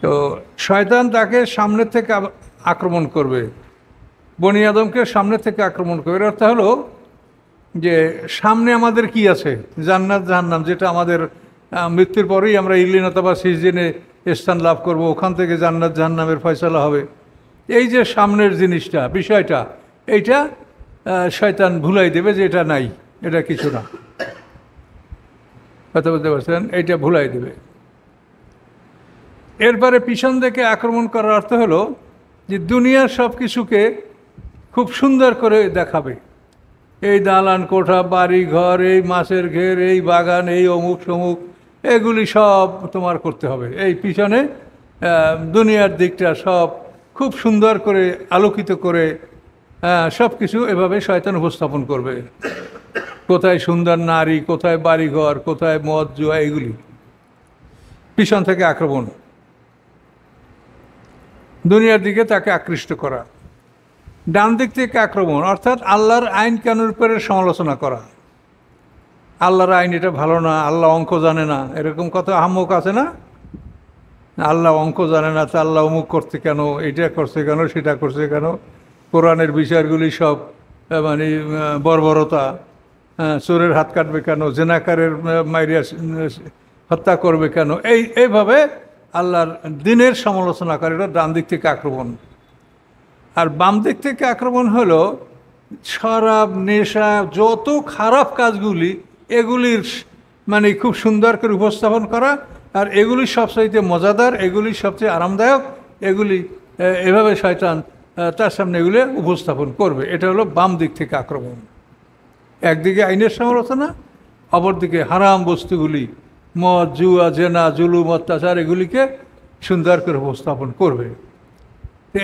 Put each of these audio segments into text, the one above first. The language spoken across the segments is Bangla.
তো শয়তান তাকে সামনে থেকে আক্রমণ করবে, বনি আদমকে সামনে থেকে আক্রমণ করবে। এর অর্থ হলো যে সামনে আমাদের কি আছে, জান্নাত জাহান্নাম, যেটা আমাদের মৃত্যুর পরেই আমরা ইলিন অথবা সিজদিনে স্থান লাভ করব, ওখান থেকে জান্নাত জাহান্নামের ফয়সালা হবে। এই যে সামনের জিনিসটা, বিষয়টা, এইটা শয়তান ভুলাই দেবে যে এটা নাই, এটা কিছু না। কথা বলতে পারছেন? এইটা ভুলাই দেবে। এরপরে পিছন থেকে আক্রমণ করার অর্থ হলো যে দুনিয়ার সব কিছুকে খুব সুন্দর করে দেখাবে। এই দালান কোঠা, বাড়ি ঘর, এই মাছের ঘের, এই বাগান, এই অমুক সমুক, এগুলি সব তোমার করতে হবে। এই পিছনে দুনিয়ার দিকটা সব খুব সুন্দর করে আলোকিত করে সব কিছু এভাবে শয়তান উপস্থাপন করবে। কোথায় সুন্দর নারী, কোথায় বাড়িঘর, কোথায় মদ জুয়া, এগুলি পিছন থেকে আক্রমণ, দুনিয়ার দিকে তাকে আকৃষ্ট করা। ডান দিক থেকে আক্রমণ অর্থাৎ আল্লাহর আইন কানুনের উপরে সমালোচনা করা। আল্লাহর আইন এটা ভালো না, আল্লাহ অঙ্ক জানে না, এরকম কত আহম্মক আছে না? আল্লাহ অঙ্ক জানে না, তা আল্লাহ অমুক করতে কেন, এটা করছে কেন, সেটা করছে কেন, কোরআনের বিচারগুলি সব মানে বর্বরতা, চোরের হাত কাটবে কেন, জেনাকারের মাইরিয়া হত্যা করবে কেন, এইভাবে আল্লাহর দিনের সমালোচনা করে। এটা ডান দিক থেকে আক্রমণ। আর বাম দিক থেকে আক্রমণ হলো শরাব, নেশা, যত খারাপ কাজগুলি, এগুলির মানে খুব সুন্দর করে উপস্থাপন করা। আর এগুলি সবচাইতে মজাদার, এগুলি সবচেয়ে আরামদায়ক, এগুলি এভাবে শয়তান তার সামনে এগুলি উপস্থাপন করবে। এটা হলো বাম দিক থেকে আক্রমণ। একদিকে আইনের সমালোচনা, অপরদিকে হারাম বস্তুগুলি, মদ জুয়া, জেনা, জুলুম, অত্যাচার, এগুলিকে সুন্দর করে উপস্থাপন করবে।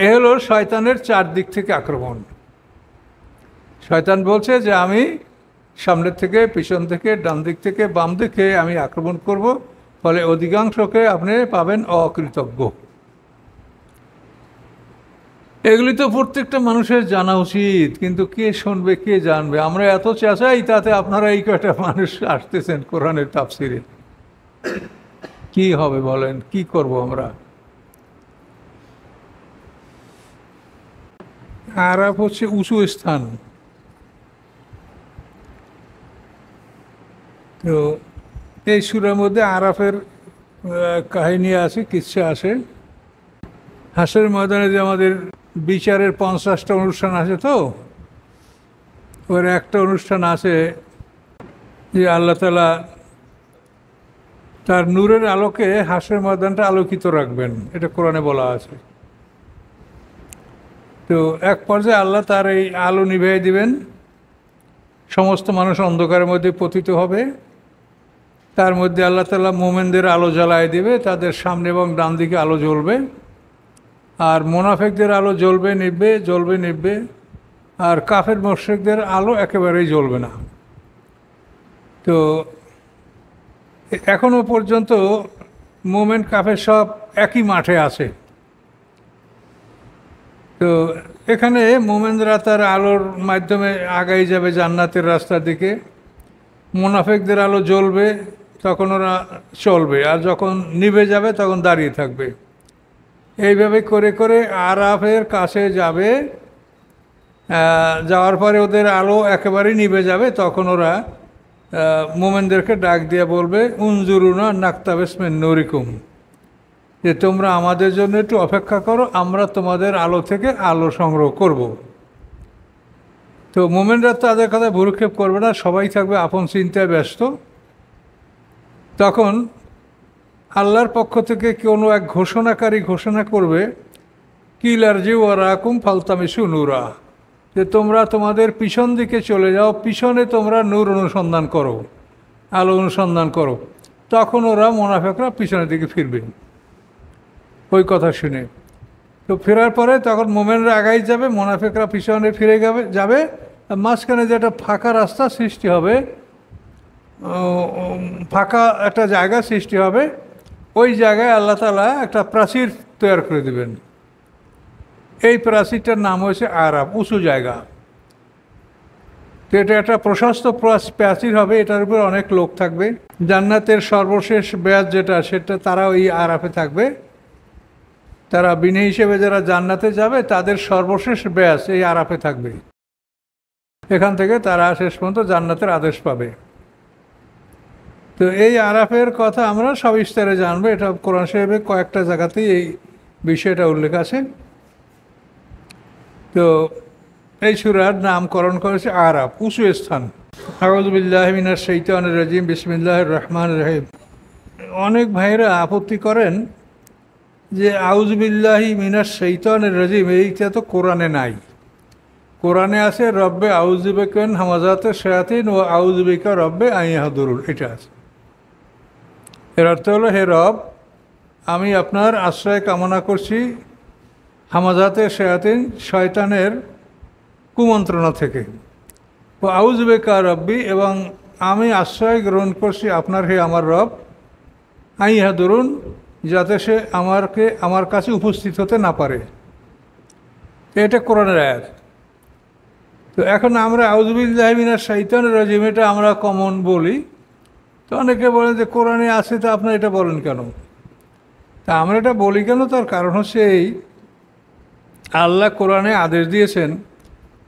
এ হলো শয়তানের চার দিক থেকে আক্রমণ। শয়তান বলছে যে আমি সামনের থেকে, পিছন থেকে, ডান দিক থেকে, বাম দিকে আমি আক্রমণ করব, ফলে অধিকাংশকে আপনি পাবেন অকৃতজ্ঞ। এগুলি তো প্রত্যেকটা মানুষের জানা উচিত, কিন্তু কে শুনবে, কে জানবে? আমরা এত চেঁচাই, তাতে আপনারা এই কয়টা মানুষ আসতেছেন কোরআনের তাফসিরে, কি হবে বলেন? কি করব আমরা? আরাফ হচ্ছে উঁচু স্থান। তো এই সূরার মধ্যে আরাফের কাহিনী আছে, কিচ্ছা আছে। হাসরের ময়দানে যে আমাদের বিচারের 50টা অনুষ্ঠান আছে, তো ওর একটা অনুষ্ঠান আছে যে আল্লাহ তাআলা তার নূরের আলোকে হাসরের ময়দানটা আলোকিত রাখবেন, এটা কোরআনে বলা আছে। তো এক পর্যায়ে আল্লাহ তার এই আলো নিভিয়ে দিবেন, সমস্ত মানুষ অন্ধকারের মধ্যে পতিত হবে। তার মধ্যে আল্লাহ তাআলা মোমেনদের আলো জ্বালায় দেবে, তাদের সামনে এবং ডান দিকে আলো জ্বলবে। আর মোনাফেকদের আলো জ্বলবে নিভবে, জ্বলবে নিভবে। আর কাফের মুশরিকদের আলো একেবারেই জ্বলবে না। তো এখনো পর্যন্ত মোমেন কাফের সব একই মাঠে আছে। তো এখানে মোমেনরা তার আলোর মাধ্যমে আগাই যাবে জান্নাতের রাস্তার দিকে। মোনাফেকদের আলো জ্বলবে, তখন ওরা চলবে, আর যখন নিভে যাবে তখন দাঁড়িয়ে থাকবে। এইভাবে করে করে আরাফের কাছে যাবে। যাওয়ার পরে ওদের আলো একেবারেই নিভে যাবে, তখন ওরা মোমেনদেরকে ডাক দিয়ে বলবে, উনজুরুনা নাকতাবিস মিন নূরিকুম, যে তোমরা আমাদের জন্য একটু অপেক্ষা করো, আমরা তোমাদের আলো থেকে আলো সংগ্রহ করব। তো মোমেনরা তাদের কথা ভুরুক্ষেপ করবে না, সবাই থাকবে আপন চিন্তায় ব্যস্ত। তখন আল্লাহর পক্ষ থেকে কোনো এক ঘোষণাকারী ঘোষণা করবে, কিলারজি ওয়ারাকুম ফালতামিসু নূরা, যে তোমরা তোমাদের পিছন দিকে চলে যাও, পিছনে তোমরা নূর অনুসন্ধান করো, আলো অনুসন্ধান করো। তখন ওরা মোনাফেকরা পিছনের দিকে ফিরবে ওই কথা শুনে। তো ফেরার পরে তখন মোমেনরা আগাই যাবে, মোনাফেকরা পিছনে ফিরে যাবে। মাঝখানে যে একটা ফাঁকা রাস্তা সৃষ্টি হবে, ফাঁকা একটা জায়গা সৃষ্টি হবে, ওই জায়গায় আল্লাহ তাআলা একটা প্রাচীর তৈরি করে দেবেন। এই প্রাচীরটার নাম হয়েছে আরাফ, উঁচু জায়গা। তো এটা একটা প্রশস্ত প্রাচীর হবে, এটার উপর অনেক লোক থাকবে। জান্নাতের সর্বশেষ ব্যাচ যেটা, সেটা তারা ওই আরাফে থাকবে। তারা বিনে হিসেবে যারা জান্নাতে যাবে তাদের সর্বশেষ ব্যাস এই আরাফে থাকবে। এখান থেকে তারা শেষ পর্যন্ত জান্নাতের আদেশ পাবে। তো এই আরাফের কথা আমরা সবিস্তারে জানবো। এটা কোরআন শরীফে কয়েকটা জায়গাতেই এই বিষয়টা উল্লেখ আছে। তো এই সূরার নামকরণ করেছে আরাফ, উঁচু স্থান। আউযু বিল্লাহি মিনাশ শাইতানির রাজিম, বিসমিল্লাহির রহমানির রহিম। অনেক ভাইরা আপত্তি করেন যে আউযু বিল্লাহি মিনাশ শাইতানির রাজিম এইটা তো কোরআনে নাই। কোরআনে আছে রব্বে আউযু বিকা মিন হামাযাতিশ শায়াতিন ও আউযু বিকা রব্বে আন ইয়াহদুরুন, এটা আছে। এর অর্থ হলো, হে রব, আমি আপনার আশ্রয় কামনা করছি হামাজাতে শায়াতিন, শয়তানের কুমন্ত্রণা থেকে। ও আউযু বিকা রব্বি, এবং আমি আশ্রয় গ্রহণ করছি আপনার, হে আমার রব, আন ইয়াহদুরুন, যাতে সে আমার কাছে উপস্থিত হতে না পারে। এটা কোরআনের আয়াত। তো এখন আমরা আউযু বিল্লাহি মিনাশ শাইতানির রাজিম এটা আমরা কমন বলি। তো অনেকে বলেন যে কোরআনে আছে, তো আপনার এটা বলেন কেন? তা আমরা এটা বলি কেন, তার কারণ হচ্ছে এই, আল্লাহ কোরআনে আদেশ দিয়েছেন,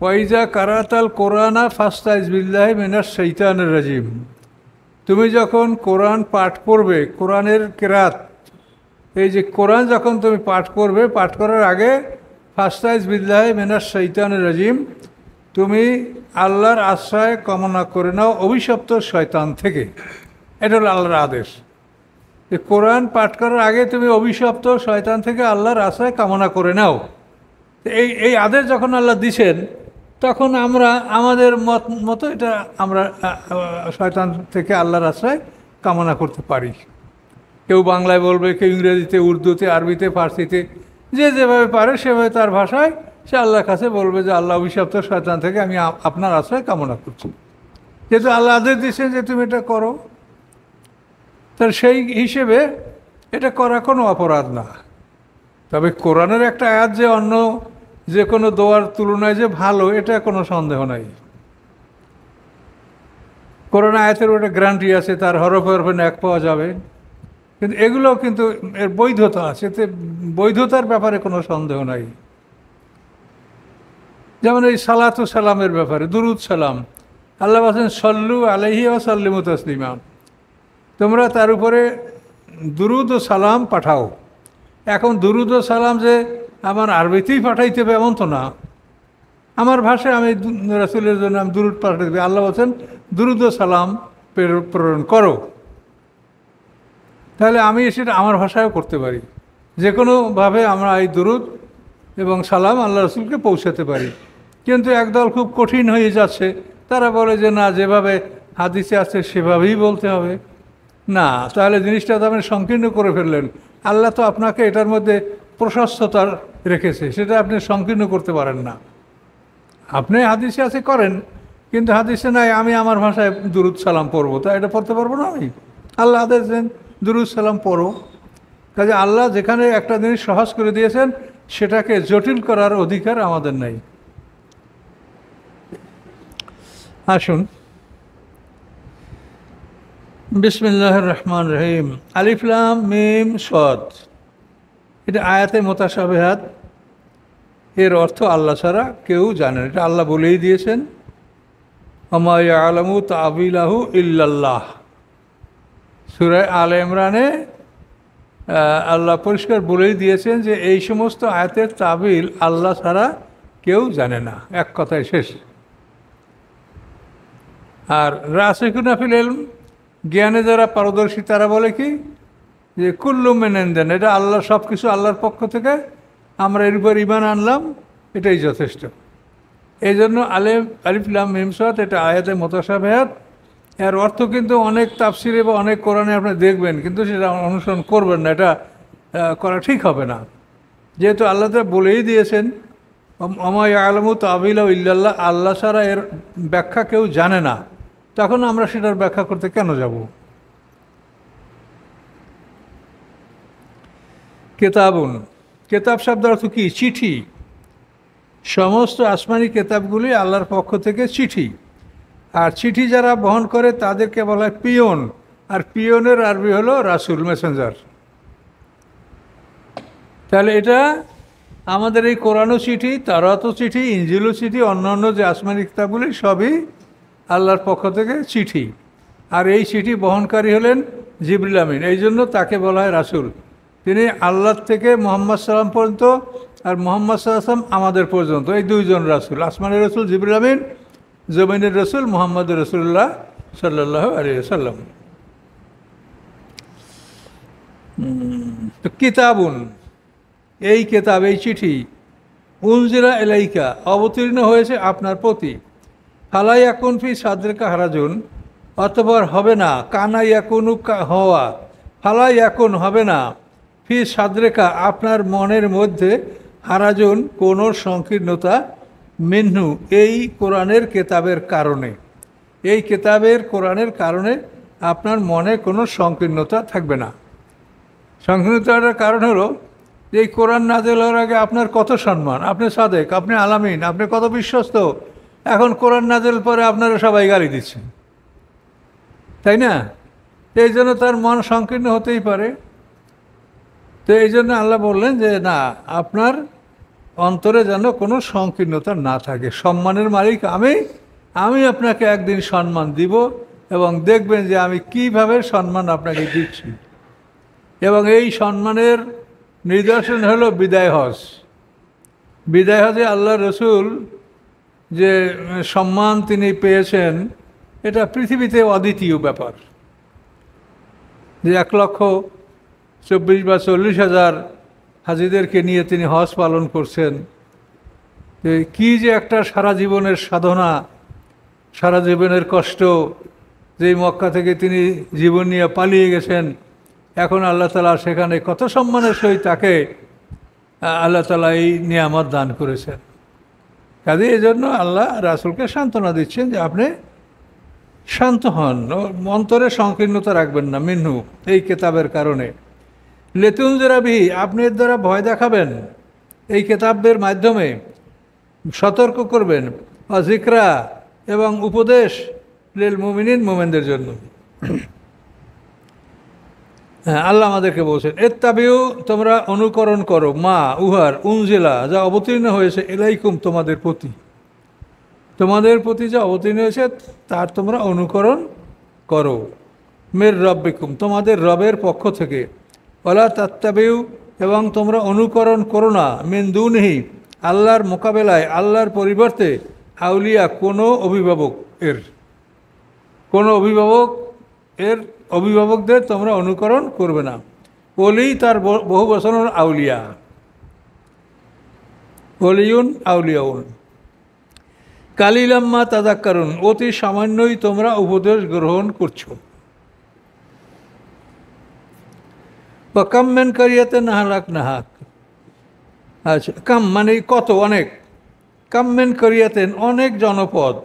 ওয়াইজা কারাতাল কোরআনা ফাস্তাইজ বিল্লাহি মিনাশ শাইতানির রাজিম। তুমি যখন কোরআন পাঠ করবে, কোরআনের কেরাত, এই যে কোরআন যখন তুমি পাঠ করবে, পাঠ করার আগে ফাস্তাইজ বিল্লাহি মিনাশ শাইতানির রাজিম, তুমি আল্লাহর আশ্রয় কামনা করে নাও অভিশপ্ত শয়তান থেকে। এটা হলো আল্লাহর আদেশ। কোরআন পাঠ করার আগে তুমি অভিশপ্ত শয়তান থেকে আল্লাহর আশ্রয় কামনা করে নাও। এই আদেশ যখন আল্লাহ দিছেন, তখন আমরা আমাদের মতো এটা আমরা শয়তান থেকে আল্লাহর আশ্রয় কামনা করতে পারি। কেউ বাংলায় বলবে, কেউ ইংরেজিতে, উর্দুতে, আরবিতে, ফার্সিতে, যে যেভাবে পারে সেভাবে তার ভাষায় সে আল্লাহর কাছে বলবে যে আল্লাহ অভিশপ্ত শয়তান থেকে আমি আপনার আশ্রয় কামনা করছি। যেহেতু আল্লাহ আদেশ দিয়েছেন যে তুমি এটা করো, তার সেই হিসেবে এটা করা কোনো অপরাধ না। তবে কোরআনের একটা আয়াত যে অন্য যে কোনো দোয়ার তুলনায় যে ভালো, এটা কোনো সন্দেহ নাই। কোরআন আয়াতের ওটা গ্যারান্টি আছে, তার হরফে হরফে ন্যাক পাওয়া যাবে। কিন্তু এগুলো কিন্তু এর বৈধতা আছে, এতে বৈধতার ব্যাপারে কোনো সন্দেহ নাই। যেমন এই সালাতু সালামের ব্যাপারে, দুরুদ সালাম, আল্লাহ বলেন সল্লু আলাইহি ওয়া সাল্লিমু তাসলিমা, তোমরা তার উপরে দুরুদ ও সালাম পাঠাও। এখন দুরুদ ও সালাম যে আমার আরবিতেই পাঠাইতে হবে এমন তো না, আমার ভাষায় আমি রাসূলের জন্য আমি দুরুদ পাঠাতে দেবে। আল্লাহ বলছেন দুরুদ ও সালাম প্রেরণ করো। তাহলে আমি সেটা আমার ভাষায়ও করতে পারি, যে কোনোভাবে আমরা এই দুরুদ এবং সালাম আল্লাহ রাসূলকে পৌঁছাতে পারি। কিন্তু একদল খুব কঠিন হয়ে যাচ্ছে, তারা বলে যে না, যেভাবে হাদিসে আছে সেভাবেই বলতে হবে। না, তাহলে জিনিসটা তো আপনি সংকীর্ণ করে ফেললেন। আল্লাহ তো আপনাকে এটার মধ্যে প্রশস্ততা রেখেছে, সেটা আপনি সংকীর্ণ করতে পারেন না। আপনি হাদিসে আছে করেন, কিন্তু হাদিসে নাই আমি আমার ভাষায় দুরুদ সালাম পড়বো, তা এটা পড়তে পারবো না আমি? আল্লাহ আদেশ দেন দুরুদ সালাম পড়ো। কাজে আল্লাহ যেখানে একটা জিনিস সহজ করে দিয়েছেন, সেটাকে জটিল করার অধিকার আমাদের নাই। আসুন, বিসমিল্লাহির রহমানির রহিম। আলিফ লাম মিম সাদ, এটা আয়াতে মুতাশাবিহাত। এর অর্থ আল্লাহ ছাড়া কেউ জানেন, এটা আল্লাহ বলেই দিয়েছেন। ওমা ইয়ালামু তাবিলাহু ইল্লাল্লাহ। সূরা আলে ইমরানে আল্লাহ পরিষ্কার বলেই দিয়েছেন যে এই সমস্ত আয়াতের তাবিল আল্লাহ ছাড়া কেউ জানে না, এক কথায় শেষ। আর রাসিখুনা ফিল ইলম, জ্ঞানে যারা পারদর্শী তারা বলে কি, যে কুল্লু মেনেন দেন, এটা আল্লাহ, সব কিছু আল্লাহর পক্ষ থেকে, আমরা এর উপর ঈমান আনলাম, এটাই যথেষ্ট। এই জন্য আলিফ লাম মিম সাদ এটা আয়াতে মুতাশাবিহাত। এর অর্থ কিন্তু অনেক তাফসিরে বা অনেক কোরআনে আপনি দেখবেন, কিন্তু সেটা অনুসরণ করবেন না, এটা করা ঠিক হবে না। যেহেতু আল্লাহ তো বলেই দিয়েছেন ওমা ইয়ালামু তাবিলাহু ইল্লাল্লাহ, আল্লাহ ছাড়া এর ব্যাখ্যা কেউ জানে না, তখন আমরা সেটার ব্যাখ্যা করতে কেন যাব? কেতাবুন, কেতাব শব্দের অর্থ কি? চিঠি। সমস্ত আসমানি কেতাবগুলি আল্লাহর পক্ষ থেকে চিঠি। আর চিঠি যারা বহন করে তাদেরকে বলা হয় পিয়ন, আর পিয়নের আরবি হলো রাসূল, মেসেঞ্জার। তাহলে এটা আমাদের এই কোরআনও চিঠি, তাওরাতও চিঠি, ইনজিলও চিঠি, অন্যান্য যে আসমানি কিতাবগুলি সবই আল্লাহর পক্ষ থেকে চিঠি। আর এই চিঠি বহনকারী হলেন জিবরিল আমিন, এই জন্য তাকে বলা হয় রাসূল। তিনি আল্লাহর থেকে মুহাম্মদ সাল্লাম পর্যন্ত, আর মুহাম্মদ সাল্লাম আমাদের পর্যন্ত, এই দুইজন রাসূল, আসমানের রাসূল জিবরিল আমিন, জমিনের রাসূল মুহাম্মদ রাসূলুল্লাহ সাল্লাল্লাহু আলাইহি ওয়াসাল্লাম। তো কিতাবুন, এই কিতাব, এই চিঠি, উনজিলা ইলাইকা, অবতীর্ণ হয়েছে আপনার প্রতি, ফালা ইয়াকুন ফি সাদরিকা হারাজুন, অতঃপর হবে না, কানা ইয়াকুনু হওয়া, ফালা ইয়াকুন হবে না, ফি সাদরিকা আপনার মনের মধ্যে, হারাজুন কোনো সংকীর্ণতা, মিন্হু এই কোরআনের কেতাবের কারণে, এই কেতাবের কোরআনের কারণে আপনার মনে কোনো সংকীর্ণতা থাকবে না। সংকীর্ণতার কারণ হলো যে এই কোরআন নাযিল হওয়ার আগে আপনার কত সম্মান, আপনি সাদেক, আপনি আলামিন, আপনি কত বিশ্বস্ত। এখন কোরআন নাযিল পরে আপনারা সবাই গালি দিচ্ছেন, তাই না? এই জন্য তার মন সংকীর্ণ হতেই পারে। তো এই জন্য আল্লাহ বললেন যে না, আপনার অন্তরে যেন কোনো সংকীর্ণতা না থাকে। সম্মানের মালিক আমি আপনাকে একদিন সম্মান দিব, এবং দেখবেন যে আমি কিভাবে সম্মান আপনাকে দিচ্ছি। এবং এই সম্মানের নিদর্শন হলো বিদায় হজ। বিদায় হজে আল্লাহ রসুল যে সম্মান তিনি পেয়েছেন, এটা পৃথিবীতে অদ্বিতীয় ব্যাপার। যে 1,24,000 বা 40,000 হাজিদেরকে নিয়ে তিনি হজ পালন করছেন। কি যে একটা সারা জীবনের সাধনা, সারা জীবনের কষ্ট, যেই মক্কা থেকে তিনি জীবন নিয়ে পালিয়ে গেছেন, এখন আল্লাহ তাআলা সেখানে কত সম্মানের সহিত তাকে আল্লাহ তাআলা এই নিয়ামত দান করেছেন। কাজে এই জন্য আল্লাহ রাসূলকে সান্ত্বনা দিচ্ছেন যে আপনি শান্ত হন, অন্তরে সংকীর্ণতা রাখবেন না, মিনহু এই কেতাবের কারণে, লিতুনজিরা বিহি আপনি এর দ্বারা ভয় দেখাবেন, এই কেতাবের মাধ্যমে সতর্ক করবেন, ওয়া যিকরা এবং উপদেশ, লিল মুমিনিন মুমিনদের জন্য। হ্যাঁ, আল্লাহ আমাদেরকে বলছেন ইত্তাবিউ তোমরা অনুকরণ করো, মা উহার, উনজিলা যা অবতীর্ণ হয়েছে, ইলাইকুম তোমাদের প্রতি, তোমাদের প্রতি যা অবতীর্ণ হয়েছে তার তোমরা অনুকরণ করো, মির রব্বিকুম তোমাদের রবের পক্ষ থেকে, ওয়ালা তাত্তাবিউ এবং তোমরা অনুকরণ করো না, মিন দুনিহি আল্লাহর মোকাবেলায়, আল্লাহর পরিবর্তে, আউলিয়া কোনো অভিভাবক এর, কোনো অভিভাবকদের তোমরা অনুকরণ করবে না। ওলি তার বহু বচনের আউলিয়া, ওলিউন আউলিয়াউন, কালিলাম্মা তাযাক্কারুন অতি সামান্যই তোমরা উপদেশ গ্রহণ করছো। বা কাম্মেন কারিয়াতে নাহাক, আচ্ছা, কাম মানে কত, অনেক, কাম্মেন কারিয়াতেন অনেক জনপদ,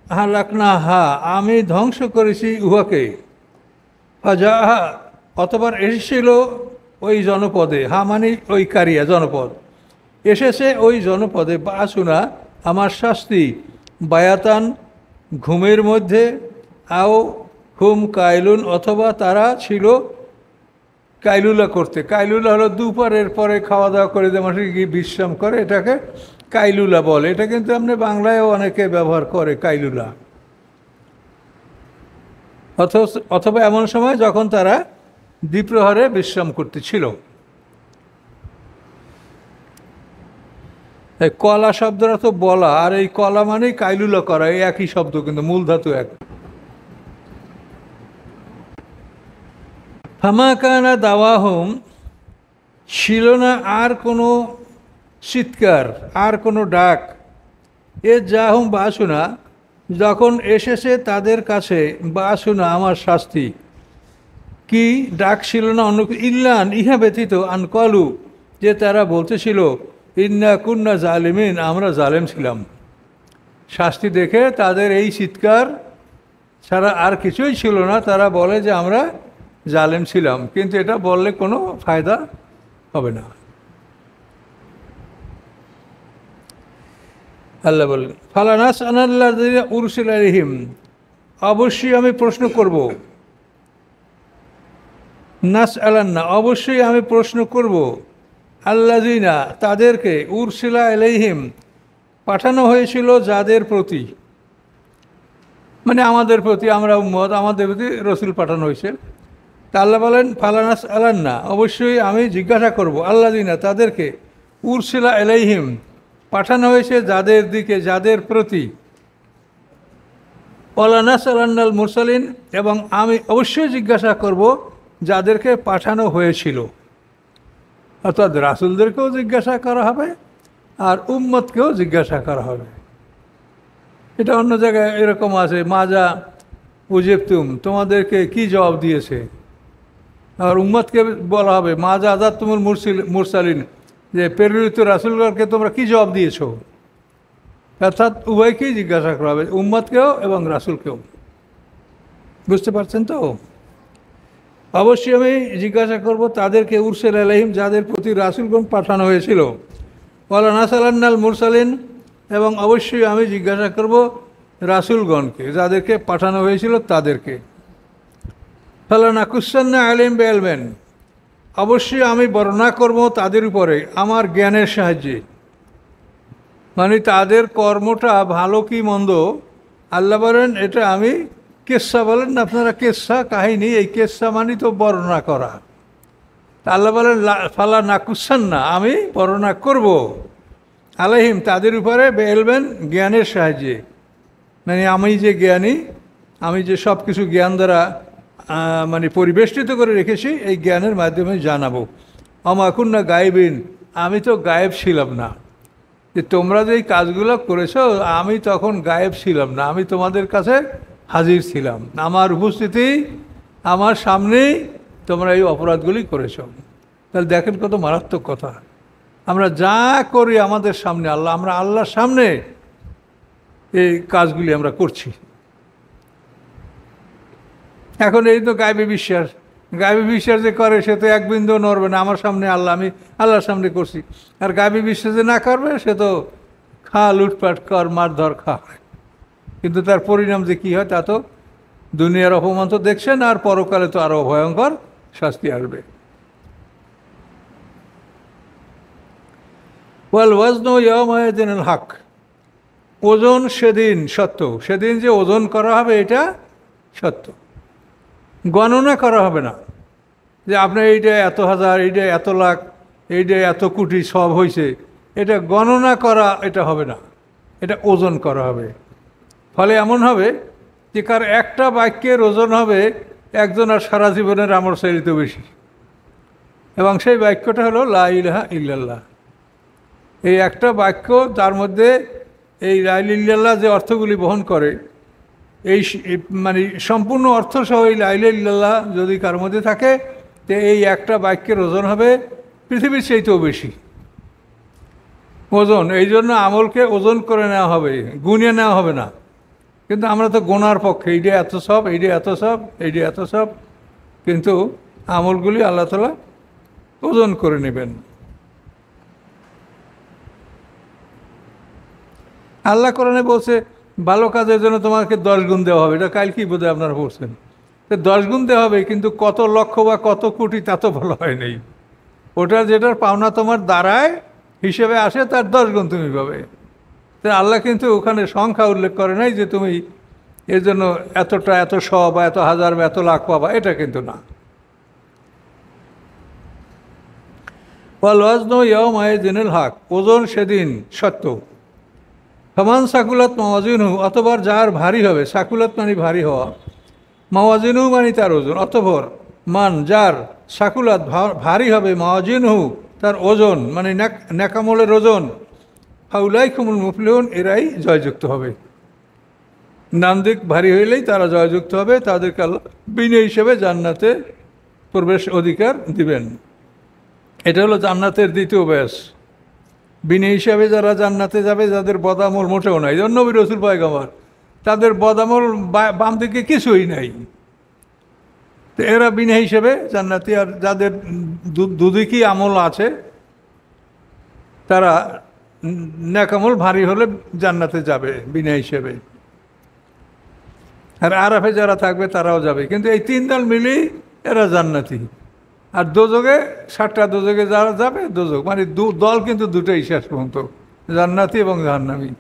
হালাকনাহা আমি ধ্বংস করেছি উহাকে, ফাজাহা অতবার এসেছিল ওই জনপদে, হা মানে ওই কারিয়া জনপদ, এসেছে ওই জনপদে, বাসুনা আমার শাস্তি, বায়াতান ঘুমের মধ্যে, আও হুম কাইলুন অথবা তারা ছিল কাইলুলা করতে। কাইলুলা হলো দুপুরের পরে খাওয়া দাওয়া করে যে মানুষ গিয়ে বিশ্রাম করে, এটাকে কাইলুলা বলে। এটা কিন্তু আপনি বাংলায়ও অনেকে ব্যবহার করে কাইলুলা। অথবা এমন সময় যখন তারা দ্বিপ্রহরে বিশ্রাম করতেছিল। এই কলা শব্দটা তো বলা, আর এই কলা মানেই কাইলুলা করা, এই একই শব্দ, কিন্তু মূল ধাতু এক। ফামাকানা দাওয়াহুম ছিল না আর কোনো চিৎকার, আর কোনো ডাক, এ যাহুম বাসুনা যখন এসেছে তাদের কাছে, বাসুনা আমার শাস্তি, কি ডাক ছিল না অন্য, ইল্লান ইহা ব্যতীত, আনকলু যে তারা বলতেছিল, ইন্না কুন্না জালিমিন আমরা জালেম ছিলাম। শাস্তি দেখে তাদের এই চিৎকার ছাড়া আর কিছুই ছিল না, তারা বলে যে আমরা জালেম ছিলাম, কিন্তু এটা বললে কোনো ফায়দা হবে না। আল্লাহ বললেন ফালানাস আনাল্লাযিনা উরসিলা ইলাইহিম অবশ্যই আমি প্রশ্ন করব নাস আলান্না, অবশ্যই আমি প্রশ্ন করব, আল্লাযিনা, তাদেরকে, উরসিলা ইলাইহিম, পাঠানো হয়েছিল যাদের প্রতি, মানে আমাদের প্রতি, আমরা উম্মত, আমাদের প্রতি রসুল পাঠানো হয়েছে। তা আল্লাহ বলেন ফালানাস আলান্না, অবশ্যই আমি জিজ্ঞাসা করব, আল্লাযিনা, তাদেরকে, উরসিলা ইলাইহিম, পাঠানো হয়েছে যাদের দিকে, যাদের প্রতি, ওয়ালানাস আলান্নাল মুরসালিন, এবং আমি অবশ্যই জিজ্ঞাসা করব যাদেরকে পাঠানো হয়েছিল। অর্থাৎ রাসূলদেরকেও জিজ্ঞাসা করা হবে আর উম্মতকেও জিজ্ঞাসা করা হবে। এটা অন্য জায়গায় এরকম আছে, মাজা উজিবতুম, তোমাদেরকে কি জবাব দিয়েছে। আর উম্মতকে বলা হবে মাজা আজাদ তুমুল মুরসালিন, যে প্রেরিত রাসূলগণকে তোমরা কি জবাব দিয়েছো। অর্থাৎ উভয়কেই জিজ্ঞাসা করা হবে, উম্মতকেও এবং রাসূলকেও। বুঝতে পারছেন তো? অবশ্যই আমি জিজ্ঞাসা করব তাদেরকে, উরসিলা ইলাইহিম, যাদের প্রতি রাসূলগণ পাঠানো হয়েছিল, ওয়ালানাস আলান্নাল মুরসালিন, এবং অবশ্যই আমি জিজ্ঞাসা করব রাসূলগণকে, যাদেরকে পাঠানো হয়েছিল তাদেরকে। ফালানাকুসান্না আলাইহিম বিইলমিন, অবশ্যই আমি বর্ণনা করব তাদের উপরে আমার জ্ঞানের সাহায্যে। মানে তাদের কর্মটা ভালো কি মন্দ, আল্লাহ বলেন এটা আমি, কেসা বলেন না আপনারা, কেসা কাহিনী, এই কেসা মানে তো বর্ণনা করা। আল্লাহ বলেন ফালানাকুসান্না, আমি বর্ণনা করব, আলাইহিম, তাদের উপরে, বিইলমিন, জ্ঞানের সাহায্যে। মানে আমি যে জ্ঞানী, আমি যে সব কিছু জ্ঞান দ্বারা মানে পরিবেষ্টিত করে রেখেছি, এই জ্ঞানের মাধ্যমে জানাবো। আমা কুন্না গায়েবিন, আমি তো গায়েব ছিলাম না, যে তোমরা যে এই কাজগুলো করেছো আমি তখন গায়েব ছিলাম না, আমি তোমাদের কাছে হাজির ছিলাম, আমার উপস্থিতি, আমার সামনেই তোমরা এই অপরাধগুলি করেছো। তাহলে দেখেন কত মারাত্মক কথা। আমরা যা করি আমাদের সামনে আল্লাহ, আমরা আল্লাহর সামনে এই কাজগুলি আমরা করছি। এখন এই তো গায়েবী বিশ্বাস, গায়েবী বিশ্বাস যে করে সে তো এক বিন্দু নড়বে না, আমার সামনে আল্লাহ, আমি আল্লাহর সামনে করছি। আর গায়েবী বিশ্বাস যে না করবে সে তো খা, লুটপাট কর, মারধর খা। কিন্তু তার পরিণাম যে কী হয় তা তো দুনিয়ার অপমান তো দেখছেন, আর পরকালে তো আরও ভয়ঙ্কর শাস্তি আসবে। ওয়াল ওয়াজনু ইয়াওমাইযিনিল হক, ওজন সেদিন সত্য, সেদিন যে ওজন করা হবে এটা সত্য, গণনা করা হবে না যে আপনার এইটা এত হাজার, এইটা এত লাখ, এইটা এত কোটি সব হয়েছে, এটা গণনা করা এটা হবে না, এটা ওজন করা হবে। ফলে এমন হবে যে কার একটা বাক্যের ওজন হবে একজনের সারা জীবনের আমল চাইতে বেশি, এবং সেই বাক্যটা হলো লা ইলাহা ইল্লাল্লাহ। এই একটা বাক্য, তার মধ্যে এই লা ইলাহা ইল্লাল্লাহ যে অর্থগুলি বহন করে, এই মানে সম্পূর্ণ অর্থ সহ এই লা ইলাহা ইল্লাল্লাহ যদি কার মধ্যে থাকে, তো এই একটা বাক্যের ওজন হবে পৃথিবীর চাইতেও বেশি ওজন। এই জন্য আমলকে ওজন করে নেওয়া হবে, গুণিয়ে নেওয়া হবে না। কিন্তু আমরা তো গোনার পক্ষে, এইটা এত সব, এইটা এত সব, এইটা এত সব, কিন্তু আমলগুলি আল্লাহ তাআলা ওজন করে নেবেন। আল্লাহ কোরআনে বলছে ভালো কাজের জন্য তোমাকে 10 গুণ দেওয়া হবে, এটা কাল কি বোধহয় আপনারা বলছেন, তো 10 গুণ দেওয়া হবে, কিন্তু কত লক্ষ বা কত কোটি তা তো বলা হয় নাই। ওটা যেটার পাওনা তোমার দাঁড়ায় হিসেবে আসে, তার 10 গুণ তুমি পাবে। তো আল্লাহ কিন্তু ওখানে সংখ্যা উল্লেখ করে নাই যে তুমি এর জন্য এতটা, এত শ বা এত হাজার বা এত লাখ পাবা, এটা কিন্তু না। ওয়াল ওয়াজনু ইয়াওমাইযিনিল হক, ওজন সেদিন সত্য। ফামান সাকুলাত মাওয়াজিনহু, অতঃপর যার ভারী হবে, সাকুলাত মানে ভারী হওয়া, মাওয়াজিনহু মানে তার ওজন, অতঃপর মান যার সাকুলাত ভারী হবে, মাওয়াজিনহু তার ওজন মানে নেকামলের ওজন, ফাউলাইকুমুল মুফলিহুন, এরাই জয়যুক্ত হবে। নাম দিক ভারী হইলেই তারা জয়যুক্ত হবে, তাদেরকে আল্লাহ বিনয় হিসেবে জান্নাতে প্রবেশ অধিকার দিবেন। এটা হলো জান্নাতের দ্বিতীয় ব্যাস। বিনয় হিসাবে যারা জান্নাতে যাবে, যাদের বদামল মোটেও নাই, যেমন নবী রাসূল পয়গম্বর, তাদের বদামল বাম দিকে কিছুই নাই, তো এরা বিনয় হিসেবে জান্নাতি। আর যাদের দুদিকই আমল আছে, তারা নেকামল ভারী হলে জান্নাতে যাবে বিনয় হিসেবে। আর আরাফে যারা থাকবে তারাও যাবে, কিন্তু এই 3 দল মিলেই এরা জান্নাতি। আর দোজকে 7টা দোজকে যারা যাবে দোজক, মানে দল কিন্তু দুটোই শেষ পর্যন্ত, জান্নাতি এবং জাহান্নামী।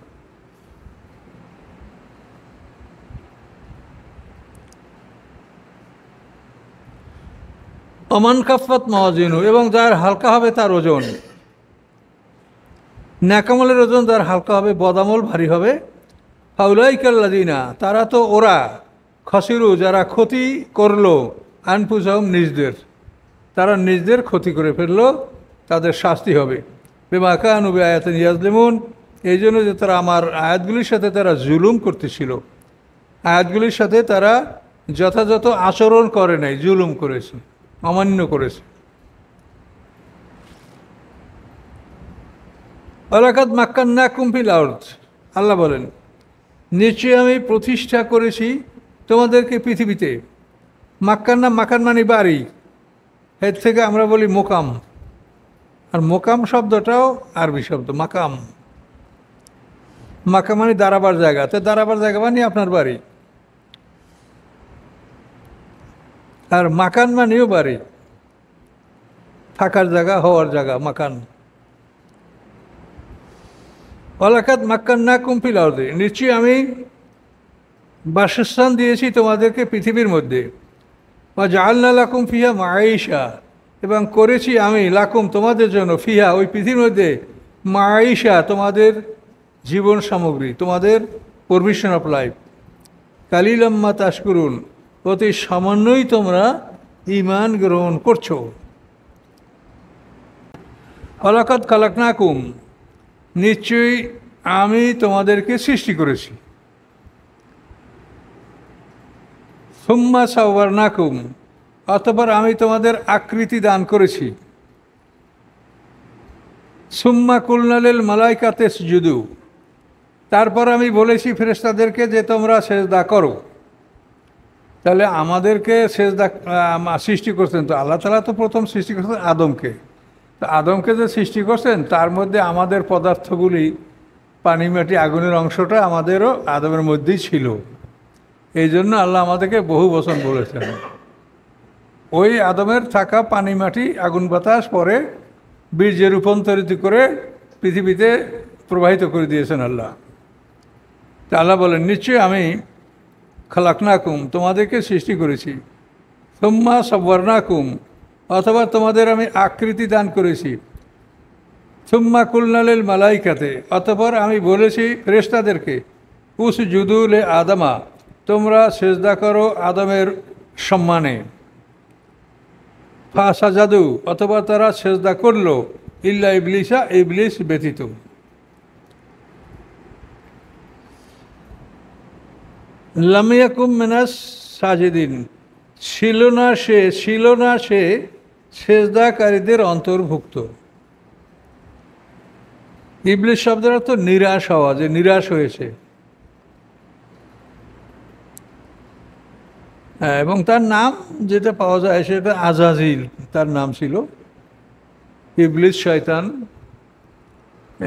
অমান কাফাত মাওয়াজিনু, এবং যার হালকা হবে তার ওজন, ন্যাকামলের ওজন যার হালকা হবে, বদামল ভারী হবে, ফাউলাইকাল্লাযিনা, তারা তো ওরা, খসিরু যারা ক্ষতি করলো, আনফুসাহুম নিজদের, তারা নিজদের ক্ষতি করে ফেললো, তাদের শাস্তি হবে। বিমা কানু বিআয়াতিনা ইয়াজলিমুন, এই জন্য যে তারা আমার আয়াতগুলির সাথে তারা জুলুম করতেছিল, আয়াতগুলির সাথে তারা যথাযথ আচরণ করে নাই, জুলুম করেছে, অমান্য করেছে। ওয়ালাকাদ মাক্কান্নাকুম ফিল আরদ, আল্লাহ বলেন নিশ্চয়ই আমি প্রতিষ্ঠা করেছি তোমাদেরকে পৃথিবীতে। মাক্কান্না, মাকান মানে বাড়ি, এর থেকে আমরা বলি মোকাম, আর মোকাম শব্দটাও আরবি শব্দ, মাকাম। মাকাম মানে দাঁড়াবার জায়গা, তো দাঁড়াবার জায়গা মানে আপনার বাড়ি, আর মাকান মানেও বাড়ি, থাকার জায়গা, হওয়ার জায়গা, মাকান। ওয়ালাকাদ মাক্কান্নাকুম ফিল আরদি, নিশ্চয়ই আমি বাসস্থান দিয়েছি তোমাদেরকে পৃথিবীর মধ্যে। ওয়া জাআলনা লাকুম ফিহা মাঈশা, এবং করেছি আমি লাকুম তোমাদের জন্য, ফিহা ওই পৃথিবীর মধ্যে, মাঈশা তোমাদের জীবন সামগ্রী, তোমাদের প্রভিশন অফ লাইফ। কালিলাম মা তাশকুরুন, অতি সামান্যই তোমরা ঈমান গ্রহণ করছো। ওয়ালাকাদ খালাকনাকুম, নিশ্চয়ই আমি তোমাদেরকে সৃষ্টি করেছি। সুম্মা সাওয়ারনাকুম, অতঃপর আমি তোমাদের আকৃতি দান করেছি। সুম্মা কুলনা লিল মালাইকাতি ইসজুদু, তারপর আমি বলেছি ফেরেশতাদেরকে যে তোমরা সেজদা করো। তাহলে আমাদেরকে সেজদা সৃষ্টি করছেন তো আল্লাহ তাআলা, তো প্রথম সৃষ্টি করছেন আদমকে। তো আদমকে যে সৃষ্টি করছেন তার মধ্যে আমাদের পদার্থগুলি, পানি মাটি আগুনের অংশটা আমাদেরও আদমের মধ্যেই ছিল। এই জন্য আল্লাহ আমাদেরকে বহু বচন বলেছেন। ওই আদমের থাকা পানি মাটি আগুন বাতাস পরে বীর্যে রূপান্তরিত করে পৃথিবীতে প্রবাহিত করে দিয়েছেন আল্লাহ। তা আল্লাহ বলেন নিশ্চয়ই আমি খালাকনাকুম, তোমাদেরকে সৃষ্টি করেছি। সুম্মা সাওয়ারনাকুম, অথবা তোমাদের আমি আকৃতি দান করেছি। সুম্মা কুলনা লিল মালাইকাতি, অতঃপর আমি বলেছি ফেরেশতাদেরকে, উসজুদু লি আদমা, তোমরা সেজদা করো আদমের সম্মানে। ফাসাজাদু, অথবা তারা সেজদা করলো, ইল্লা ইবলিসা, ইবলিস ব্যতীত। লাম ইয়াকুম মিনাস সাজিদিন, ছিল না সে সেজদাকারীদের অন্তর্ভুক্ত। ইবলিস শব্দের অর্থ নিরাশ হওয়া, যে নিরাশ হয়েছে। হ্যাঁ, এবং তার নাম যেটা পাওয়া যায় সেটা আজাজিল, তার নাম ছিল। ইবলিস শয়তান,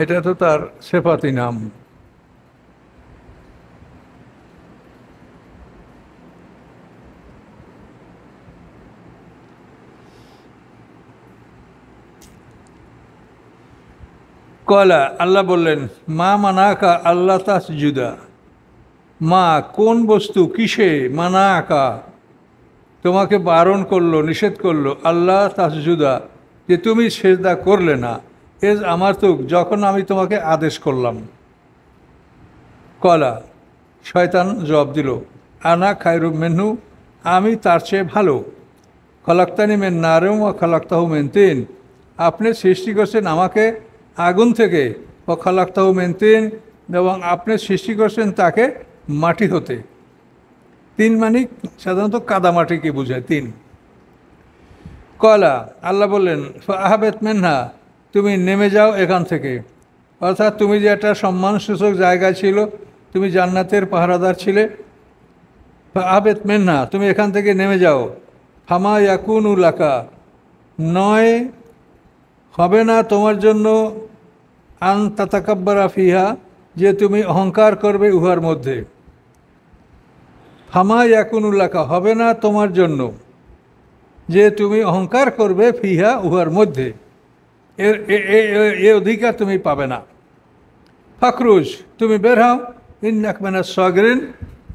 এটা তো তার সেফাতি নাম। কলা, আল্লাহ বললেন মা মানাকা আল্লাহ তাসজুদা, মা কোন বস্তু, কিসে, মানাকা তোমাকে বারণ করলো, নিষেধ করলো, আল্লাহ তাসজুদা যে তুমি সেজদা করলে না, এজ আমার তো যখন আমি তোমাকে আদেশ করলাম। কলা, শয়তান জবাব দিল, আনা খায়রুম মিনহু, আমি তার চেয়ে ভালো। খলাক্তানি মিন নারিন ওয়া খলাক্তাহু মিন তিন, আপনি সৃষ্টি করছেন আমাকে আগুন থেকে, ও খলাক্তাহু মিন তিন, এবং আপনি সৃষ্টি করছেন তাকে মাটি হতে। তিন মানে সাধারণত কাদামাটিকে বোঝায়, তিন। কলা, আল্লাহ বললেন ফাহাবেত মিনহা, তুমি নেমে যাও এখান থেকে। অর্থাৎ তুমি যে একটা সম্মানসূচক জায়গায় ছিল, তুমি জান্নাতের পাহারাদার ছিলে। ফাহাবেত মিনহা, তুমি এখান থেকে নেমে যাও। ফামা ইয়াকুনু লাকা, নয় হবে না তোমার জন্য, আন তাতাকাব্বারা ফিহা, যে তুমি অহংকার করবে উহার মধ্যে। ফামা ইয়াকুনু লাকা, হবে না তোমার জন্য, যে তুমি অহংকার করবে ফিহা উহার মধ্যে, এ অধিকার তুমি পাবে না। ফাকরুজ, তুমি বের হও, ইন্নাক মিনাস সাগিরিন,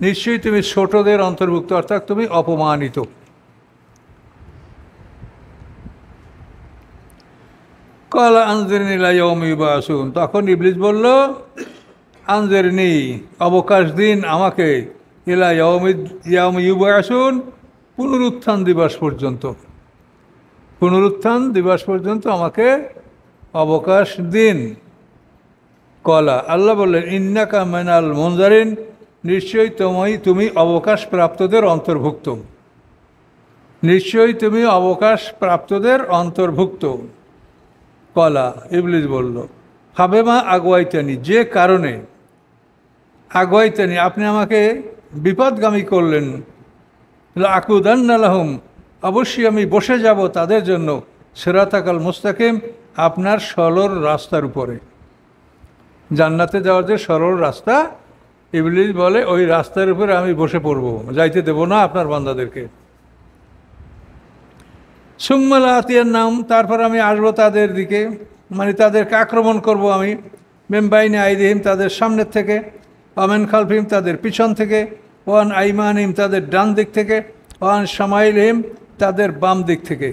নিশ্চয়ই তুমি ছোটদের অন্তর্ভুক্ত, অর্থাৎ তুমি অপমানিত। ক্বালা আনজিরনি ইলা ইয়াউমি ইউবআসুন, তখন ইবলিস বলল, আনজিরনি, অবকাশ দিন আমাকে, ইলা ইয়াউমি ইউবআসুন, পুনরুত্থান দিবস পর্যন্ত, পুনরুত্থান দিবস পর্যন্ত আমাকে অবকাশ দিন। কলা, আল্লাহ বললেন, ইন্নাকা মিনাল মুনজারিন, নিশ্চয়ই তুমি অবকাশ প্রাপ্তদের অন্তর্ভুক্ত, নিশ্চয়ই তুমি অবকাশ প্রাপ্তদের অন্তর্ভুক্ত। কলা, ইবলিস বলল, ফাবেমা আগওয়াইতানি, যে কারণে, আগওয়াইতানি আপনি আমাকে বিপদগামী করলেন, লাকুদান্না লাহুম, অবশ্যই আমি বসে যাব তাদের জন্য, সিরাতাকাল মুস্তাকিম, আপনার সরল রাস্তার উপরে, জান্নাতে যাওয়ার যে সরল রাস্তা, ইবলিস বলে ওই রাস্তার উপরে আমি বসে পড়ব, যাইতে দেব না আপনার বান্দাদেরকে। সুম্মাল আতিয়ার নাম, তারপর আমি আসবো তাদের দিকে, মানে তাদেরকে আক্রমণ করব আমি, মেমবাইনে আইদিহিম, তাদের সামনের থেকে, অমেন খালফিম, তাদের পিছন থেকে, ওয়ান আইমানহিম, তাদের ডান দিক থেকে, ওয়ান শামাইলহিম, তাদের বাম দিক থেকে।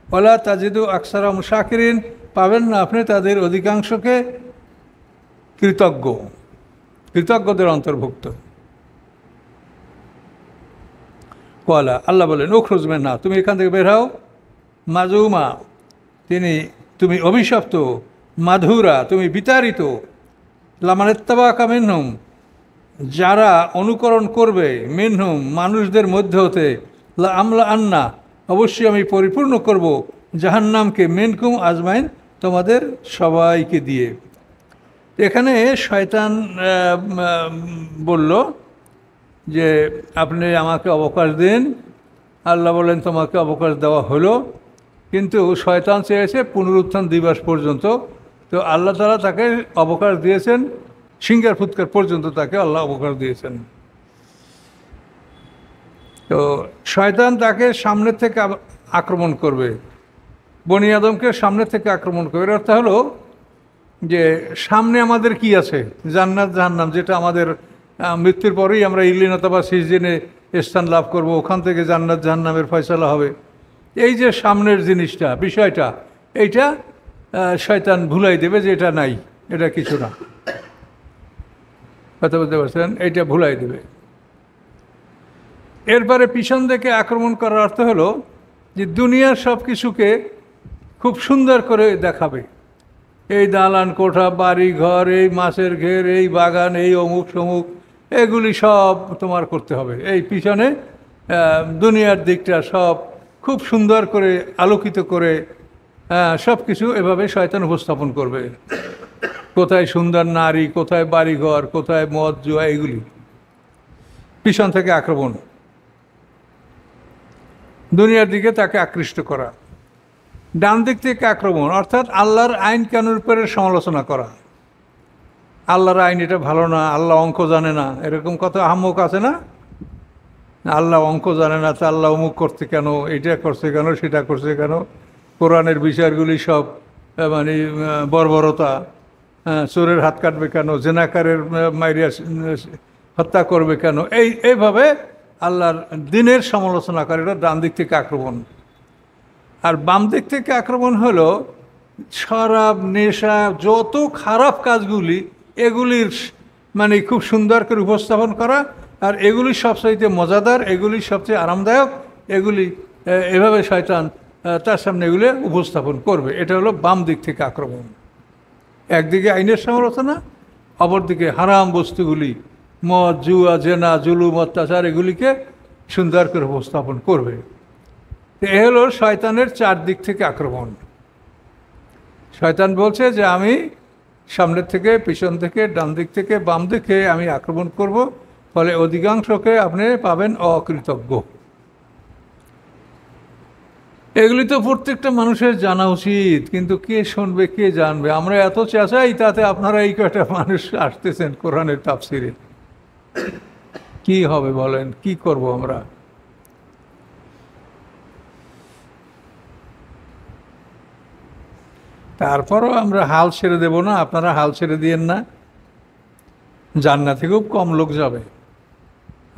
ওয়ালা তাজিদু আকসারাহুম শাকিরিন, পাবেন না আপনি তাদের অধিকাংশকে কৃতজ্ঞদের অন্তর্ভুক্ত। কলা, আল্লাহ বলেন, উখরুজ মিনহা, তুমি এখান থেকে বের হও, মাজুমা, তুমি অভিশপ্ত, মাধুরা, তুমি বিতাড়িত, লামানেত্তাবাকা মিনহুম, যারা অনুকরণ করবে, মিনহুম, মানুষদের মধ্যে হতে, লা আমলা আন্না, অবশ্যই আমি পরিপূর্ণ করব, জাহান্নামকে, মিনকুম আজমাইন, তোমাদের সবাইকে দিয়ে। এখানে শয়তান বলল যে আপনি আমাকে অবকাশ দিন, আল্লাহ বলেন তোমাকে অবকাশ দেওয়া হলো, কিন্তু শয়তান চেয়েছে পুনরুত্থান দিবস পর্যন্ত, তো আল্লাহ তাআলা তাকে অবকাশ দিয়েছেন, সিঙ্গার ফুৎকার পর্যন্ত তাকে আল্লাহ অবকাশ দিয়েছেন। তো শয়তান তাকে সামনের থেকে আক্রমণ করবে, বনি আদমকে সামনের থেকে আক্রমণ করবে। এর অর্থ হলো যে সামনে আমাদের কি আছে, জান্নাত জাহান্নাম, যেটা আমাদের মৃত্যুর পরেই আমরা ইলিন অথবা সিজনে স্থান লাভ করব, ওখান থেকে জান্নাত জাহান্নামের ফয়সালা হবে। এই যে সামনের জিনিসটা, বিষয়টা, এইটা শয়তান ভুলাই দেবে যে এটা নাই, এটা কিছু না, কথা বলতে পারছেন, এইটা ভুলাই দেবে। এরপরে পিছন থেকে আক্রমণ করার অর্থ হলো যে দুনিয়ার সব কিছুকে খুব সুন্দর করে দেখাবে, এই দালান কোঠা, বাড়ি ঘর, এই মাছের ঘের, এই বাগান, এই অমুক সমুক, এগুলি সব তোমার করতে হবে। এই পিছনে দুনিয়ার দিকটা সব খুব সুন্দর করে আলোকিত করে সব কিছু এভাবে শয়তান উপস্থাপন করবে। কোথায় সুন্দর নারী, কোথায় বাড়িঘর, কোথায় মদ জুয়া, এগুলি পিছন থেকে আক্রমণ, দুনিয়ার দিকে তাকে আকৃষ্ট করা। ডান দিক থেকে আক্রমণ অর্থাৎ আল্লাহর আইন কানুনের উপরে সমালোচনা করা, আল্লাহর আইন এটা ভালো না, আল্লাহ অঙ্ক জানে না, এরকম কত আহম্মক আছে না, আল্লাহ অঙ্ক জানে না, তা আল্লাহ অমুক করতে কেন, এটা করছে কেন, সেটা করছে কেন, কোরআনের বিষয়গুলি সব মানে বর্বরতা, চোরের হাত কাটবে কেন, জেনাকারের মাইরিয়া হত্যা করবে কেন, এইভাবে আল্লাহর দিনের সমালোচনা করে, এটা ডান দিক থেকে আক্রমণ। আর বাম দিক থেকে আক্রমণ হলো শরাব, নেশা, যত খারাপ কাজগুলি, এগুলির মানে খুব সুন্দর করে উপস্থাপন করা, আর এগুলি সবচাইতে মজাদার, এগুলি সবচেয়ে আরামদায়ক, এগুলি এভাবে শয়তান তার সামনে এগুলি উপস্থাপন করবে। এটা হলো বাম দিক থেকে আক্রমণ। একদিকে আইনের সমালোচনা, অপরদিকে হারাম বস্তুগুলি, মদ, জুয়া, জেনা, জুলুম, অত্যাচার, এগুলিকে সুন্দর করে উপস্থাপন করবে। এ হলো শয়তানের চারদিক থেকে আক্রমণ। শয়তান বলছে যে আমি সামনের থেকে, পিছন থেকে, ডান দিক থেকে, বাম দিকে আমি আক্রমণ করব, ফলে অধিকাংশকে আপনি পাবেন অকৃতজ্ঞ। এগুলি তো প্রত্যেকটা মানুষের জানা উচিত, কিন্তু কে শুনবে, কে জানবে? আমরা এত চেঁচাই, তাতে আপনারা এই কয়টা মানুষ আসতেছেন কোরআনের তাফসিরে, কি হবে বলেন, কি করব আমরা? তারপরও আমরা হাল ছেড়ে দেব না, আপনারা হাল ছেড়ে দিয়েন না। জান্নাতে খুব কম লোক যাবে,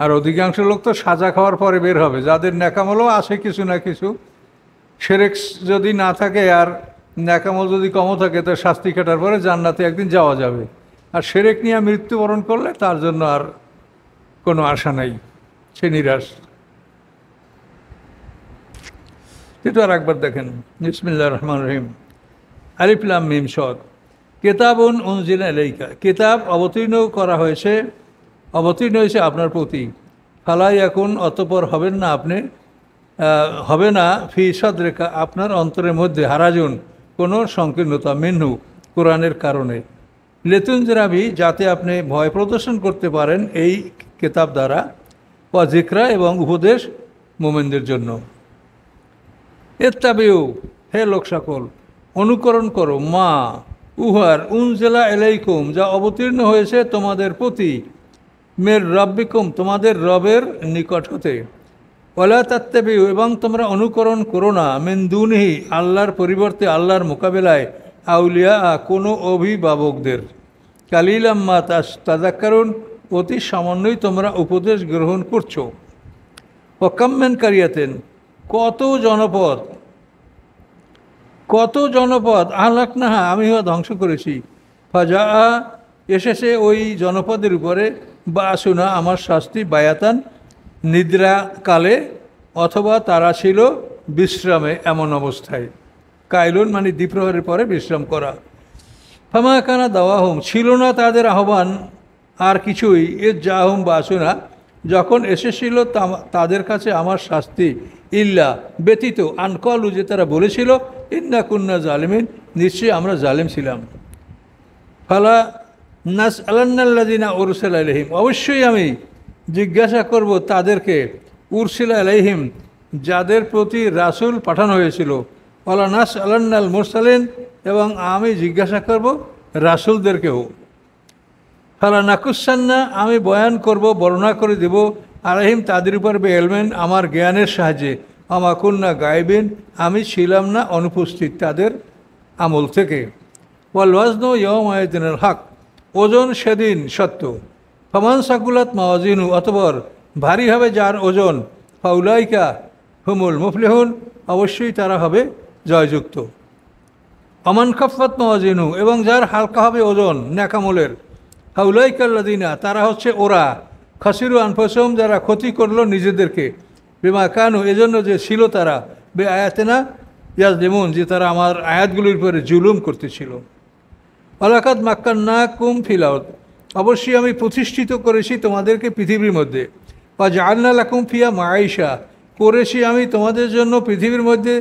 আর অধিকাংশ লোক তো সাজা খাওয়ার পরে বের হবে। যাদের ন্যাকামলও আছে কিছু না কিছু, শিরক যদি না থাকে আর ন্যাকামল যদি কমও থাকে, তো শাস্তি কাটার পরে জান্নাতে একদিন যাওয়া যাবে। আর শিরক নিয়ে মৃত্যুবরণ করলে তার জন্য আর কোনো আশা নাই, সে নিরাশ। এটা আর একবার দেখেন, বিসমিল্লাহির রহমানির রহিম। আলিফ লাম মিম সদ। কিতাবুন উনজিলা ইলাইকা, কিতাব অবতীর্ণ হয়েছে আপনার প্রতি। ফালা ইয়াকুন, অতঃপর হবেন না আপনি, হবে না, ফি সাদরিকা, আপনার অন্তরের মধ্যে, হারাজুন, কোনো সংকীর্ণতা, মিনহু, কোরআনের কারণে, লিতুনজিরাবি, যাতে আপনি ভয় প্রদর্শন করতে পারেন এই কিতাব দ্বারা, ওয়া যিকরা, এবং উপদেশ মুমিনদের জন্য। ইত্তাবিউ, হে লোক সকল, অনুকরণ করো, মা, উহার, উনজিলা ইলাইকুম, যা অবতীর্ণ হয়েছে তোমাদের প্রতি, মের রব্বিকুম, তোমাদের রবের নিকট হতে, ওয়ালা তাত্তাবিউ, এবং তোমরা অনুকরণ করো না, মিন দুনিহি, আল্লাহর পরিবর্তে, আল্লাহর মোকাবেলায়, আউলিয়া, কোনো অভিভাবকদের, কালিলাম মা তাযাক্কারুন, অতি সামান্যই তোমরা উপদেশ গ্রহণ করছো। ওয়াকাম্মেন কারিয়াতেন, কত জনপদ আহলাকনাহা, আমি ধ্বংস করেছি, ফাজা, এসেছে ওই জনপদের উপরে, বা আসুনা, আমার শাস্তি, বায়াতান, নিদ্রাকালে, অথবা তারা ছিল বিশ্রামে, এমন অবস্থায়। কাইলুন মানে দ্বিপ্রহরের পরে বিশ্রাম করা। ফামা কানা দাওয়াহুম, ছিল না তাদের আহ্বান আর কিছুই, এ জাহুম বাসুনা, যখন এসেছিল তাদের কাছে আমার শাস্তি, ইল্লা, ব্যতীত, আনকলু, যে তারা বলেছিল, ইন্না কুন্না জালিমিন, নিশ্চয়ই আমরা জালিম ছিলাম। ফালা নাস আলান্নাল্লাযিনা উরসিলা ইলাইহিম, অবশ্যই আমি জিজ্ঞাসা করব তাদেরকে, উরসিলা ইলাইহিম, যাদের প্রতি রাসূল পাঠানো হয়েছিল, ওয়ালা নাস আলান্নাল মুরসালিন, এবং আমি জিজ্ঞাসা করব রাসূলদেরকেও। ফালা নাকুসান্না, আমি বয়ান করব, বর্ণনা করে দেব, আলাইহিম, তাদের উপর, বেএলমেন, আমার জ্ঞানের সাহায্যে, আমা কুন্না গায়বিন, আমি ছিলাম না অনুপস্থিত তাদের আমল থেকে। ওয়াল ওয়াজনু ইয়াওমাইদিনিল হক, ওজন সেদিন সত্য। ফামান সাকুলাত মাওয়াজিনু, অতঃপর ভারী হবে যার ওজন, ফাউলাইকা হুমুল মুফলিহুন, অবশ্যই তারা হবে জয়যুক্ত। আমান খাফাত মাওয়াজিনু, এবং যার হালকা হবে ওজন নেকামলের, ফাউলাইকাল্লাযিনা, তারা হচ্ছে ওরা, খাসিরু আনফুসাহুম, যারা ক্ষতি করলো নিজেদেরকে, বিমা কানু, এজন্য যে ছিল তারা, বে আয়াতেনা ইয়াজলিমুন, যে তারা আমার আয়াতগুলির উপরে জুলুম করতেছিল। ওয়ালাকাদ মাক্কান্নাকুম ফিল আরদ, অবশ্যই আমি প্রতিষ্ঠিত করেছি তোমাদেরকে পৃথিবীর মধ্যে, ওয়া জাআলনা লাকুম ফিহা মাঈশা, করেছি আমি তোমাদের জন্য পৃথিবীর মধ্যে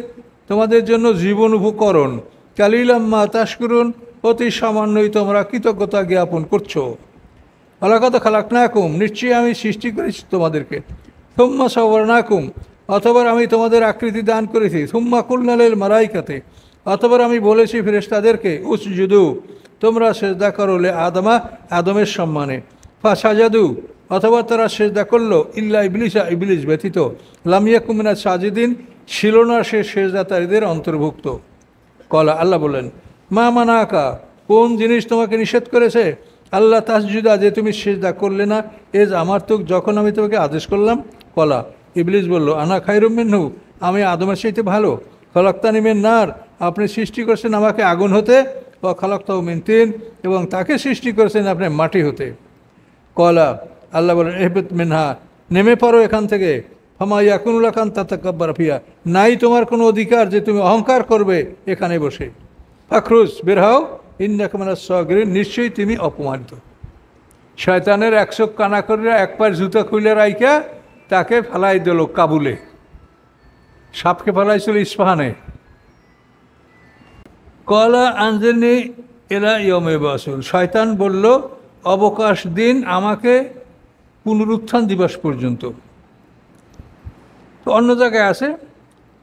তোমাদের জন্য জীবন উপকরণ, কালিলাম মা তাশকুরুন, অতি সামান্যই তোমরা কৃতজ্ঞতা জ্ঞাপন করছো। ওয়ালাকাদ খালাকনাকুম, নিশ্চয়ই আমি সৃষ্টি করেছি তোমাদেরকে, সুম্মা সাওয়ারনাকুম, অতঃপর আমি তোমাদের আকৃতি দান করেছি, সুম্মা কুলনা লিল মালাইকাতি, অতঃপর আমি বলেছি ফেরেশতাদেরকে, উসজুদু, তোমরা সেজদা করো, লে আদমা, আদমের সম্মানে, ফাসাজাদু, অথবা তারা সেজদা করলো, ইল্লা ইবলিসা, ইবলিস ব্যতীত, লাম ইয়াকুম মিনাস সাজিদিন, ছিল না সে সেজদাকারীদের অন্তর্ভুক্ত। কলা, আল্লাহ বলেন, মা মানাকা, কোন জিনিস তোমাকে নিষেধ করেছে, আল্লাহ তাসজুদা, যে তুমি সেজদা করলে না, এজ আমার তো, যখন আমি তোমাকে আদেশ করলাম। কলা, ইবলিস বলল, আনা খায়রুম মিনহু, আমি আদমের চাইতে ভালো। খলাকতানি মিন নার, আপনি সৃষ্টি করেছেন আমাকে আগুন হতে, ও খলাকতাহু মিন তিন, এবং তাকে সৃষ্টি করেছেন আপনি মাটি হতে। কলা, আল্লাহ বলেন, ইহবিত মিনহা, নেমে পড়ো এখান থেকে, ফামা ইয়াকুনু লাকা আন তাতাকাব্বারা ফিহা, নাই তোমার কোনো অধিকার যে তুমি অহংকার করবে এখানে বসে। ফাখরুজ, বের হও, ইন্নাকা মিনাস সাগিরিন, নিশ্চয়ই তুমি অপমানিত। শয়তানের 100 কানাকড়িরা এক পায়ের জুতা খুলে রাইকা তাকে ফেলাই দিল কাবুলে, সাপকে ফেলাইছিল ইস্পাহানে। কলা আনজিরনি ইলা ইয়াউমি ইউবআসুন, শয়তান বলল, অবকাশ দিন আমাকে পুনরুত্থান দিবস পর্যন্ত। তো অন্য জায়গায় আছে,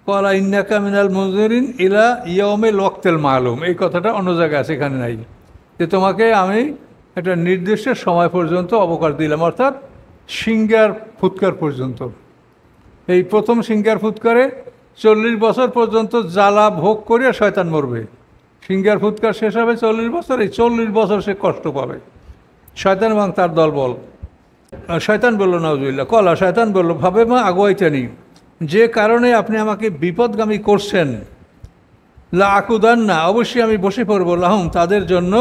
কলা ইন্নাকা মিনাল মুনজিরিন ইলা ইয়াউমিল ওয়াক্তিল মালুম, এই কথাটা অন্য জায়গায় আছে, এখানে নাই, যে তোমাকে আমি একটা নির্দিষ্ট সময় পর্যন্ত অবকাশ দিলাম, অর্থাৎ সিংহার ফুৎকার পর্যন্ত। এই প্রথম সিংহার ফুৎকারে 40 বছর পর্যন্ত জ্বালা ভোগ করে শয়তান মরবে, সিংহার ফুৎকার শেষ হবে 40 বছর, এই 40 বছর সে কষ্ট পাবে। শয়তান এবং তার দলবল। শয়তান বলল নাউজুবিল্লাহ, কলা শয়তান বলল ভাবে মা আগুয়াইতানি, যে কারণে আপনি আমাকে বিপদগামী করছেন, লা আকুদান না, অবশ্যই আমি বসে পড়বো, লাহুম তাদের জন্য,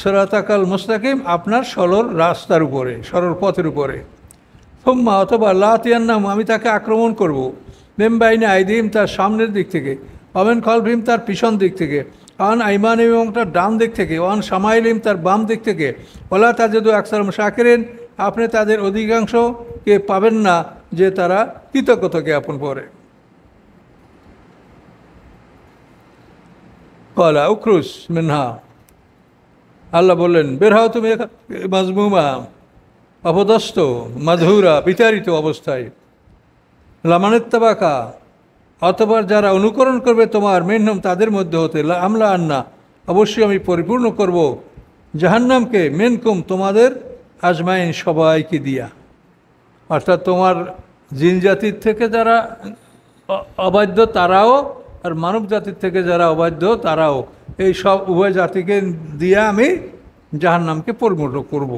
সিরাতাকাল মুস্তাকিম আপনার সরল রাস্তার উপরে, সরল পথের উপরে। থুম্মা অথবা লা তিয়ান্নাম আমি তাকে আক্রমণ করব, মেমবাইনে আইদিম তার সামনের দিক থেকে, অমেন খলফিম তার পিছন দিক থেকে, অন আইমান এবং তার ডান দিক থেকে, অন সামাইলিম তার বাম দিক থেকে, ওলা তাজেদু আকসারুম শাকিরিন আপনি তাদের অধিকাংশকে পাবেন না যে তারা কৃতজ্ঞতা জ্ঞাপন করে। কলা উখরুজ মিনহা, আল্লাহ বললেন বের হও তুমি মাজমুমা, অপদস্থ, মাধুরা বিতাড়িত অবস্থায়, লামানেত্তাবাকা অথবা যারা অনুকরণ করবে তোমার, মিনহুম তাদের মধ্যে হতে, আমলা আন্না অবশ্যই আমি পরিপূর্ণ করব, জাহান্নামকে মিনকুম তোমাদের, আজমাইন সবাইকে দিয়া। অর্থাৎ তোমার জিন জাতির থেকে যারা অবাধ্য তারাও, আর মানব জাতির থেকে যারা অবাধ্য তারাও, এই সব উভয় জাতিকে দিয়া আমি জাহান্নামকে পরিপূর্ণ করব।